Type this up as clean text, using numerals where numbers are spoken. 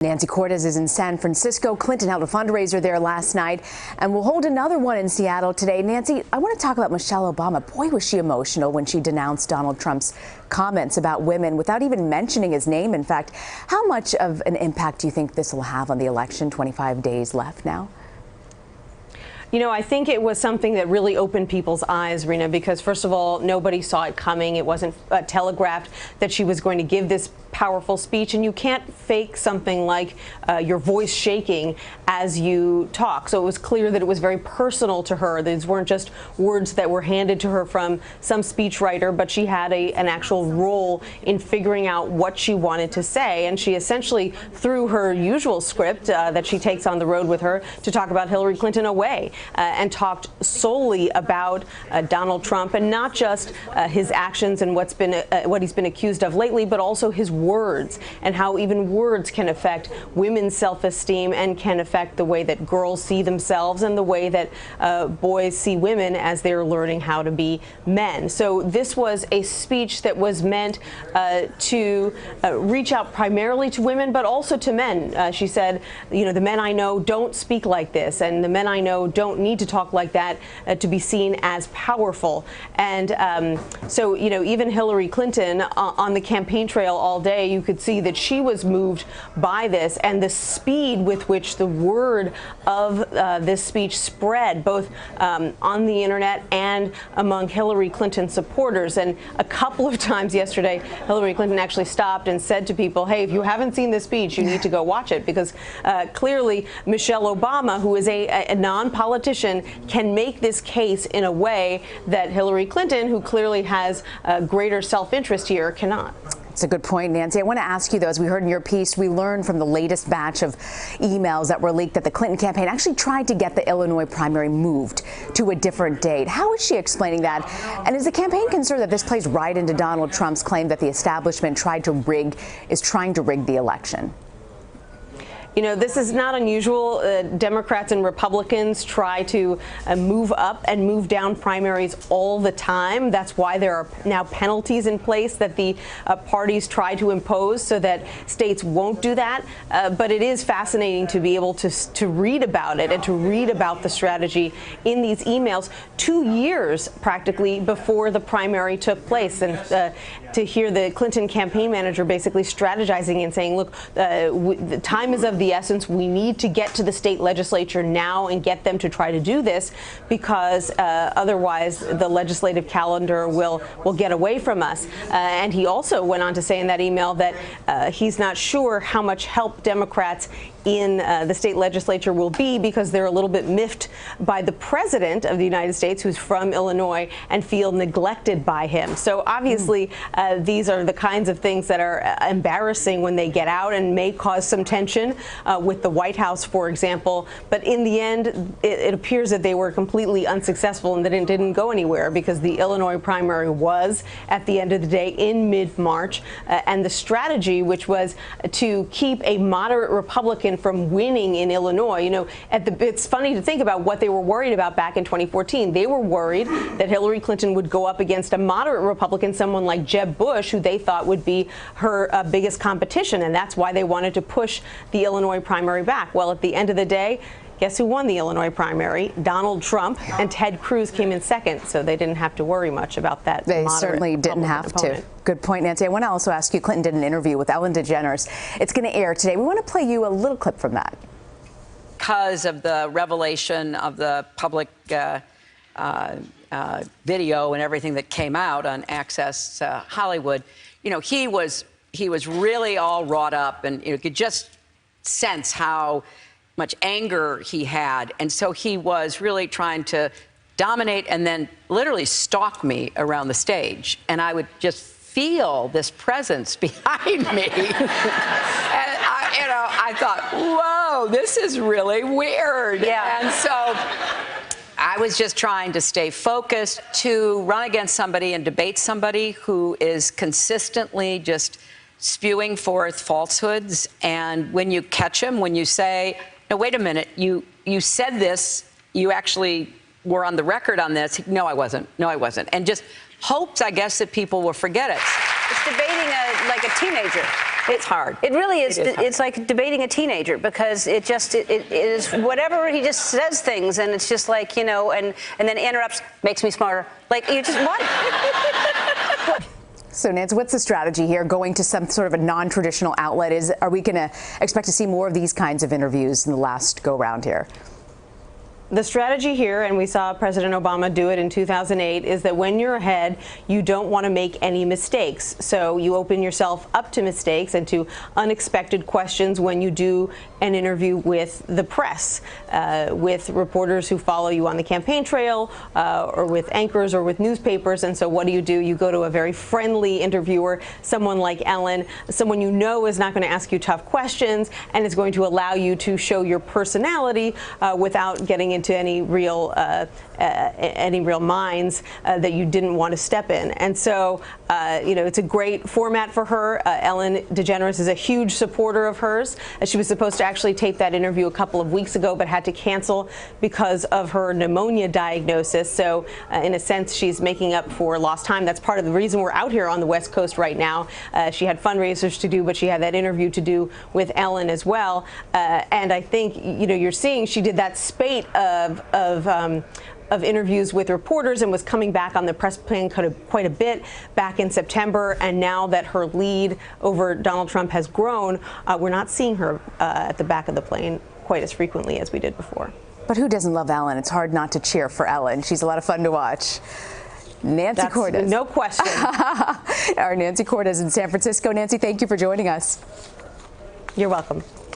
Nancy Cortez is in San Francisco. Clinton held a fundraiser there last night and will hold another one in Seattle today. Nancy, I want to talk about Michelle Obama. Boy, was she emotional when she denounced Donald Trump's comments about women without even mentioning his name. In fact, how much of an impact do you think this will have on the election? 25 days left now. You know, I think it was something that really opened people's eyes, Rena, because first of all, nobody saw it coming. It wasn't telegraphed that she was going to give this powerful speech, and you can't fake something like your voice shaking as you talk. So it was clear that it was very personal to her. These weren't just words that were handed to her from some speechwriter, but she had an actual role in figuring out what she wanted to say. And she essentially threw her usual script that she takes on the road with her to talk about Hillary Clinton away. And talked solely about Donald Trump, and not just his actions and what he's been accused of lately, but also his words and how even words can affect women's self-esteem and can affect the way that girls see themselves and the way that boys see women as they're learning how to be men. So this was a speech that was meant to reach out primarily to women, but also to men. She said, you know, the men I know don't speak like this, and the men I know don't need to talk like that to be seen as powerful. And so, you know, even Hillary Clinton on the campaign trail all day, you could see that she was moved by this and the speed with which the word of this speech spread, both on the internet and among Hillary Clinton supporters. And a couple of times yesterday, Hillary Clinton actually stopped and said to people, hey, if you haven't seen this speech, you need to go watch it, because clearly Michelle Obama, who is a non-politician, can make this case in a way that Hillary Clinton, who clearly has greater self-interest here, cannot. That's a good point, Nancy. I want to ask you, though, as we heard in your piece, we learned from the latest batch of emails that were leaked that the Clinton campaign actually tried to get the Illinois primary moved to a different date. How is she explaining that? And is the campaign concerned that this plays right into Donald Trump's claim that the establishment is trying to rig the election? You know, this is not unusual. Democrats and Republicans try to move up and move down primaries all the time. That's why there are now penalties in place that the parties try to impose so that states won't do that. But it is fascinating to be able to read about it and to read about the strategy in these emails 2 years practically before the primary took place. And to hear the Clinton campaign manager basically strategizing and saying, look, the time is of the essence. We need to get to the state legislature now and get them to try to do this, because otherwise the legislative calendar will get away from us. And he also went on to say in that email that he's not sure how much help Democrats in the state legislature will be, because they're a little bit miffed by the president of the United States, who's from Illinois, and feel neglected by him. So obviously these are the kinds of things that are embarrassing when they get out and may cause some tension with the White House, for example. But in the end, it appears that they were completely unsuccessful and that it didn't go anywhere, because the Illinois primary was, at the end of the day, in mid-March. And the strategy, which was to keep a moderate Republican from winning in Illinois, you know, it's funny to think about what they were worried about back in 2014. They were worried that Hillary Clinton would go up against a moderate Republican, someone like Jeb Bush, who they thought would be her biggest competition, and that's why they wanted to push the Illinois primary back. Well, at the end of the day, guess who won the Illinois primary? Donald Trump, and Ted Cruz came in second, so they didn't have to worry much about that. They certainly didn't have to. Good point, Nancy. I want to also ask you, Clinton did an interview with Ellen DeGeneres. It's going to air today. We want to play you a little clip from that. Because of the revelation of the public video and everything that came out on Access Hollywood, you know, he was really all wrought up, and you could just sense how much anger he had. And so he was really trying to dominate and then literally stalk me around the stage. And I would just feel this presence behind me. And I thought, whoa, this is really weird. Yeah. And so I was just trying to stay focused, to run against somebody and debate somebody who is consistently just spewing forth falsehoods. And when you catch him, when you say, no, wait a minute, you said this, you actually were on the record on this. No, I wasn't. No, I wasn't. And just hopes, I guess, that people will forget it. It's debating like a a teenager. It's hard. It really is. It is hard. It's like debating a teenager because it is whatever, he just says things and it's just like, you know, and then interrupts, makes me smarter. Like, you just, what? So, Nancy, what's the strategy here? Going to some sort of a non-traditional outlet? Are we going to expect to see more of these kinds of interviews in the last go-round here? The strategy here, and we saw President Obama do it in 2008, is that when you're ahead, you don't want to make any mistakes. So you open yourself up to mistakes and to unexpected questions when you do an interview with the press, with reporters who follow you on the campaign trail, or with anchors or with newspapers. And so what do? You go to a very friendly interviewer, someone like Ellen, someone you know is not going to ask you tough questions and is going to allow you to show your personality without getting into any real mines that you didn't want to step in. And so, you know, it's a great format for her. Ellen DeGeneres is a huge supporter of hers. She was supposed to actually tape that interview a couple of weeks ago, but had to cancel because of her pneumonia diagnosis. So, in a sense, she's making up for lost time. That's part of the reason we're out here on the West Coast right now. She had fundraisers to do, but she had that interview to do with Ellen as well. And I think, you know, you're seeing she did that spate of interviews with reporters and was coming back on the press plane quite a bit back in September. And now that her lead over Donald Trump has grown, we're not seeing her at the back of the plane quite as frequently as we did before. But who doesn't love Ellen? It's hard not to cheer for Ellen. She's a lot of fun to watch. Nancy Cordes. No question. Our Nancy Cordes in San Francisco. Nancy, thank you for joining us. You're welcome.